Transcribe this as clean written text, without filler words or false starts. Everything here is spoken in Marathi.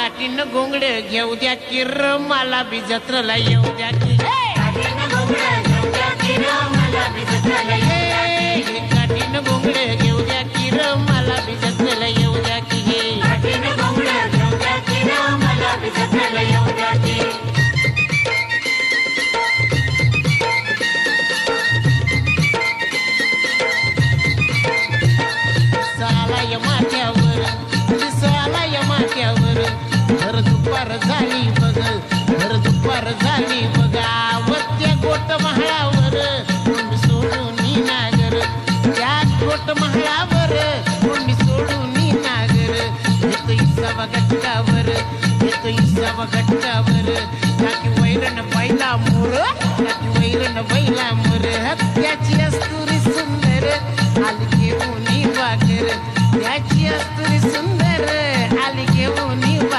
काठीनं घोंगड घेऊ द्या किर मला बी जत्रला येऊ द्या की काठीनं घोंगड घेऊ द्या किर मला बी जत्रला येऊ द्या की सालाय माथ्यावर सालाय माथ्यावर भर दुपार झाली बघ भर दुपार झाली बघा वत्या गोट महाळावर कोणी सोडून नागर त्या गोट महाळावर कोणी सोडून नागर येतो इसावा घटकावर येतो इसावा घटकावर टाकी वैरण बैला मोर टाकी वैरण बैला मोर हत्याची अस्तुरी